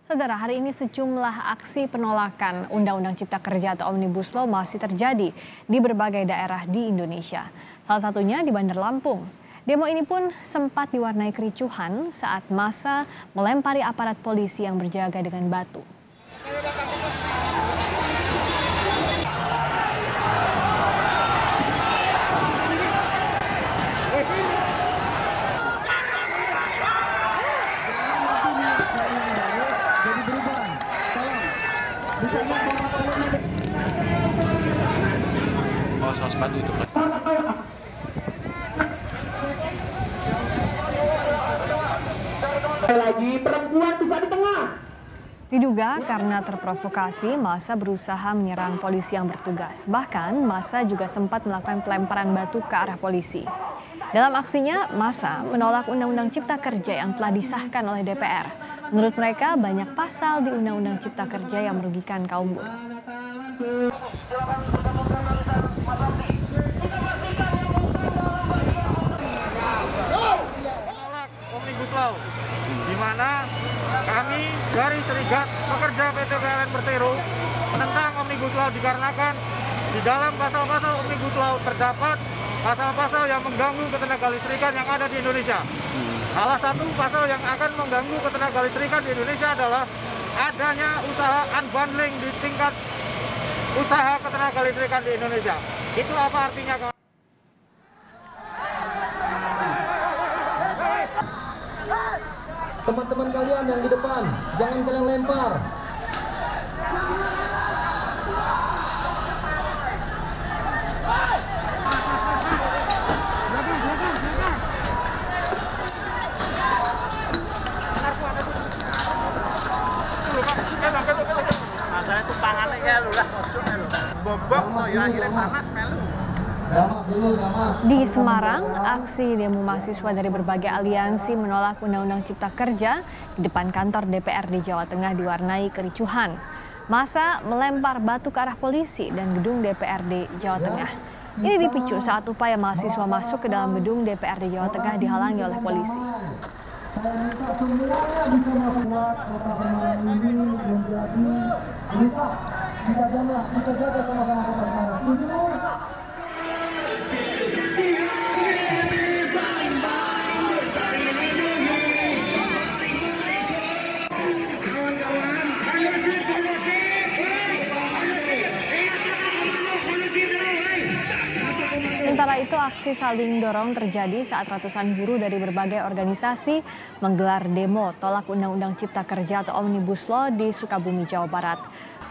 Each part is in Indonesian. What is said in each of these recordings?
Saudara, hari ini sejumlah aksi penolakan Undang-Undang Cipta Kerja atau Omnibus Law masih terjadi di berbagai daerah di Indonesia. Salah satunya di Bandar Lampung. Demo ini pun sempat diwarnai kericuhan saat massa melempari aparat polisi yang berjaga dengan batu. Oh, soal sepatu itu, Pak. Lagi perempuan bisa di tengah. Diduga karena terprovokasi, massa berusaha menyerang polisi yang bertugas. Bahkan massa juga sempat melakukan pelemparan batu ke arah polisi. Dalam aksinya, massa menolak Undang-Undang Cipta Kerja yang telah disahkan oleh DPR. Menurut mereka, banyak pasal di Undang-Undang Cipta Kerja yang merugikan kaum buruh. Omnibus Law, di mana kami dari Serikat Pekerja PT PLN Persero menentang Omnibus Law dikarenakan di dalam pasal-pasal Omnibus Law terdapat pasal-pasal yang mengganggu ketenagalistrikan yang ada di Indonesia. Salah satu pasal yang akan mengganggu ketenagalistrikan di Indonesia adalah adanya usaha unbundling di tingkat usaha ketenagalistrikan di Indonesia. Itu apa artinya? Teman-teman kalian yang di depan, jangan kalian lempar. Masalah itu pangannya kayak lu lah, bobok no ya akhirnya panas melu. Di Semarang, aksi demo mahasiswa dari berbagai aliansi menolak Undang-Undang Cipta Kerja di depan kantor DPRD Jawa Tengah diwarnai kericuhan. Massa melempar batu ke arah polisi dan gedung DPRD Jawa Tengah. Ini dipicu saat upaya mahasiswa masuk ke dalam gedung DPRD Jawa Tengah dihalangi oleh polisi. Sementara itu, aksi saling dorong terjadi saat ratusan buruh dari berbagai organisasi menggelar demo tolak Undang-Undang Cipta Kerja atau Omnibus Law di Sukabumi, Jawa Barat.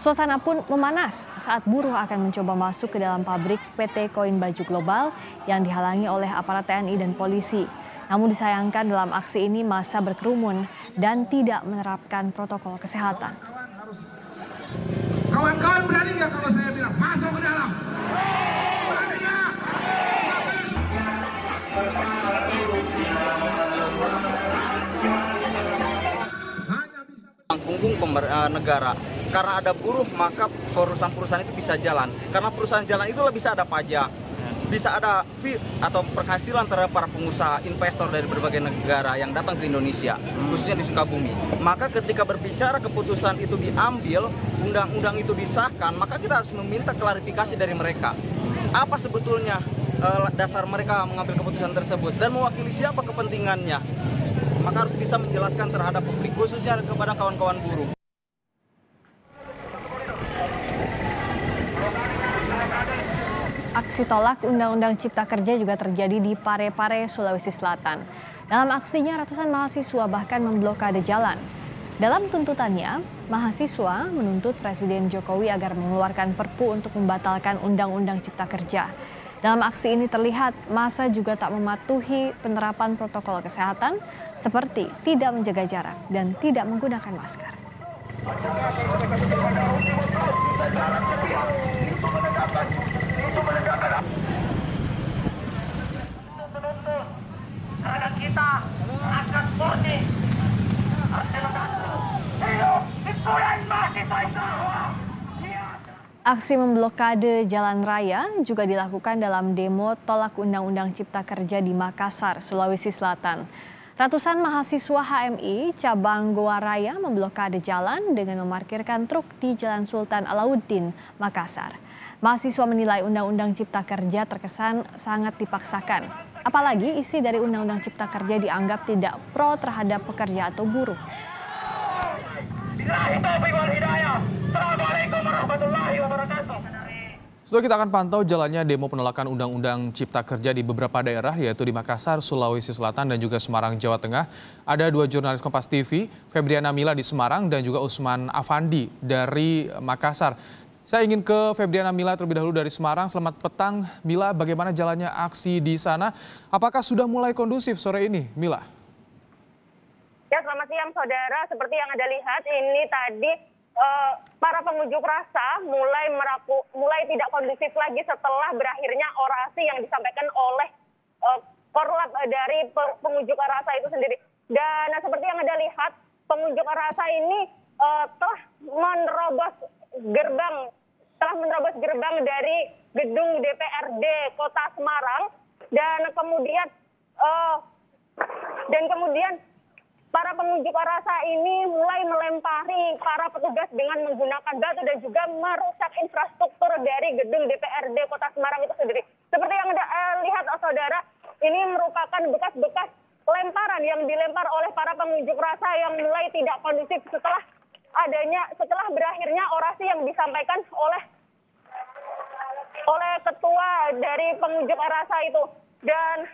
Suasana pun memanas saat buruh akan mencoba masuk ke dalam pabrik PT Koin Baju Global yang dihalangi oleh aparat TNI dan polisi. Namun disayangkan dalam aksi ini massa berkerumun dan tidak menerapkan protokol kesehatan. Kawan-kawan berani nggak kalau saya bilang masuk ke dalam? Berani nggak? Punggung negara. Karena ada buruh maka perusahaan-perusahaan itu bisa jalan. Karena perusahaan jalan itulah bisa ada pajak, bisa ada fee atau penghasilan terhadap para pengusaha investor dari berbagai negara yang datang ke Indonesia, khususnya di Sukabumi. Maka ketika berbicara keputusan itu diambil, undang-undang itu disahkan, maka kita harus meminta klarifikasi dari mereka. Apa sebetulnya dasar mereka mengambil keputusan tersebut dan mewakili siapa kepentingannya. Maka harus bisa menjelaskan terhadap publik, khususnya kepada kawan-kawan buruh. Aksi tolak Undang-Undang Cipta Kerja juga terjadi di Parepare, Sulawesi Selatan. Dalam aksinya, ratusan mahasiswa bahkan memblokade jalan. Dalam tuntutannya, mahasiswa menuntut Presiden Jokowi agar mengeluarkan Perpu untuk membatalkan Undang-Undang Cipta Kerja. Dalam aksi ini terlihat massa juga tak mematuhi penerapan protokol kesehatan seperti tidak menjaga jarak dan tidak menggunakan masker. Kita akan murni. Hidup dipurai mahasiswa Islam. Aksi memblokade jalan raya juga dilakukan dalam demo tolak Undang-Undang Cipta Kerja di Makassar, Sulawesi Selatan. Ratusan mahasiswa HMI cabang Goa Raya memblokade jalan dengan memarkirkan truk di Jalan Sultan Alauddin, Makassar. Mahasiswa menilai Undang-Undang Cipta Kerja terkesan sangat dipaksakan. Apalagi isi dari Undang-Undang Cipta Kerja dianggap tidak pro terhadap pekerja atau buruh. Setelah kita akan pantau jalannya demo penolakan Undang-Undang Cipta Kerja di beberapa daerah, yaitu di Makassar, Sulawesi Selatan, dan juga Semarang, Jawa Tengah. Ada dua jurnalis Kompas TV, Febriana Mila di Semarang dan juga Usman Afandi dari Makassar. Saya ingin ke Febriana Mila terlebih dahulu dari Semarang. Selamat petang, Mila. Bagaimana jalannya aksi di sana? Apakah sudah mulai kondusif sore ini, Mila? Ya, selamat siang, saudara. Seperti yang Anda lihat, ini tadi para pengunjuk rasa mulai tidak kondusif lagi setelah berakhirnya orasi yang disampaikan oleh korlap dari pengunjuk rasa itu sendiri. Dan seperti yang Anda lihat, pengunjuk rasa ini telah menerobos gerbang dari gedung DPRD Kota Semarang, dan kemudian para pengunjuk rasa ini mulai melempari para petugas dengan menggunakan batu dan juga merusak infrastruktur dari gedung DPRD Kota Semarang itu sendiri. Seperti yang Anda lihat, saudara, ini merupakan bekas-bekas lemparan yang dilempar oleh para pengunjuk rasa yang mulai tidak kondusif setelah berakhirnya orasi yang disampaikan oleh ketua dari pengunjuk rasa itu. Dan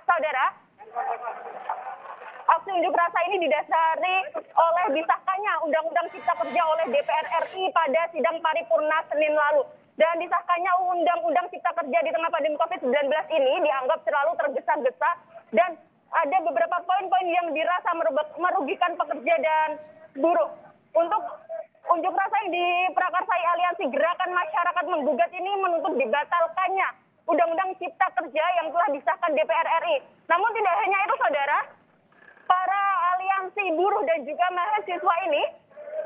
saudara, aksi unjuk rasa ini didasari oleh disahkannya Undang-Undang Cipta Kerja oleh DPR RI pada sidang paripurna Senin lalu. Dan disahkannya Undang-Undang Cipta Kerja di tengah pandemi COVID-19 ini dianggap terlalu tergesa-gesa, dan ada beberapa poin-poin yang dirasa merugikan pekerja dan buruh. Untuk unjuk rasa yang diprakarsai Aliansi Gerakan Masyarakat Menggugat ini menuntut dibatalkannya Undang-Undang Cipta Kerja yang telah disahkan DPR RI. Namun tidak hanya itu, saudara, para aliansi buruh dan juga mahasiswa ini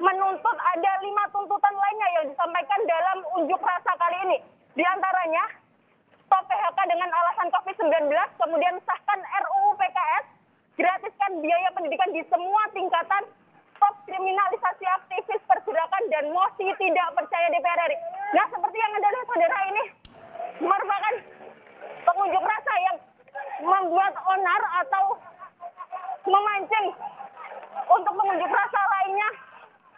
menuntut ada 5 tuntutan lainnya yang disampaikan dalam unjuk rasa kali ini. Di antaranya, stop PHK dengan alasan COVID-19, kemudian sahkan RUU PKS, gratiskan biaya pendidikan di semua tingkatan, stop kriminalisasi aktivis pergerakan, dan mosi tidak percaya DPR RI. Nah, seperti yang Anda lihat, saudara, ini merupakan pengunjuk rasa yang membuat onar atau memancing untuk pengunjuk rasa lainnya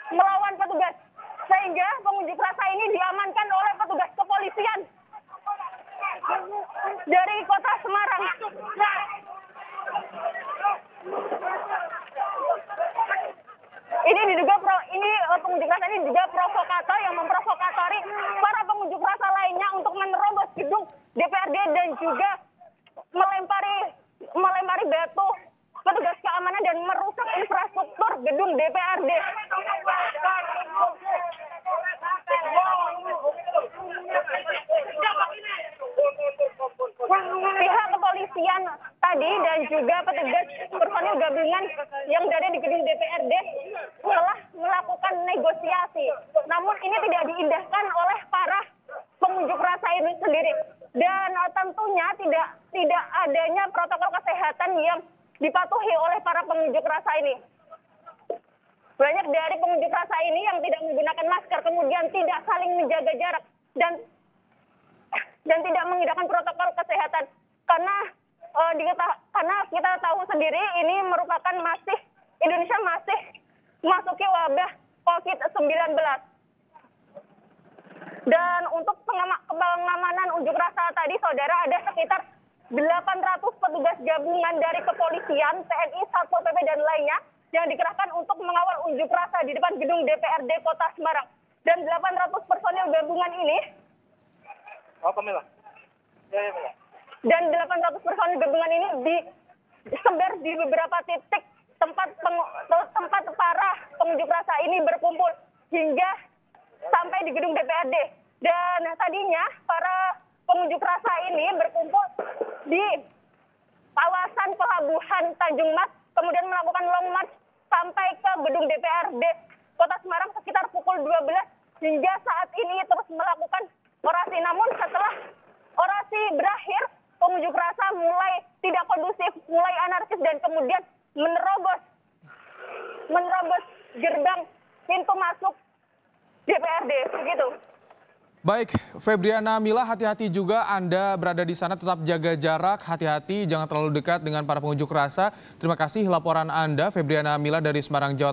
melawan petugas, sehingga pengunjuk rasa ini diamankan oleh petugas kepolisian dari Kota Semarang. Pengunjuk rasa ini juga provokator yang memprovokatori para pengunjuk rasa lainnya untuk menerobos gedung DPRD dan juga melempari batu petugas keamanan dan merusak infrastruktur gedung DPRD. Pihak kepolisian tadi dan juga petugas personil gabungan yang berada di gedung DPRD telah melakukan negosiasi. Namun ini tidak diindahkan oleh para pengunjuk rasa ini sendiri. Dan tentunya tidak adanya protokol kesehatan yang dipatuhi oleh para pengunjuk rasa ini. Banyak dari pengunjuk rasa ini yang tidak menggunakan masker, kemudian tidak saling menjaga jarak dan tidak mengindahkan protokol kesehatan. Karena kita tahu sendiri ini merupakan Indonesia masih memasuki wabah COVID-19. Dan untuk pengamanan unjuk rasa tadi, saudara, ada sekitar 800 petugas gabungan dari kepolisian, TNI, Satpol PP, dan lainnya yang dikerahkan untuk mengawal unjuk rasa di depan gedung DPRD Kota Semarang. Dan 800 personil gabungan ini dan 800 personil gabungan ini disebar di beberapa titik tempat para pengunjuk rasa ini berkumpul hingga sampai di gedung DPRD. Dan tadinya para pengunjuk rasa ini berkumpul di kawasan pelabuhan Tanjung Mas, kemudian melakukan long march sampai ke gedung DPRD Kota Semarang sekitar pukul 12 hingga saat ini terus melakukan orasi. Namun setelah orasi berakhir, pengunjuk rasa mulai tidak kondusif, mulai anarkis dan kemudian menerobos gerbang pintu masuk DPRD, begitu. Baik, Febriana Mila, hati-hati juga Anda berada di sana, tetap jaga jarak, hati-hati, jangan terlalu dekat dengan para pengunjuk rasa. Terima kasih laporan Anda, Febriana Mila dari Semarang, Jawa Tengah.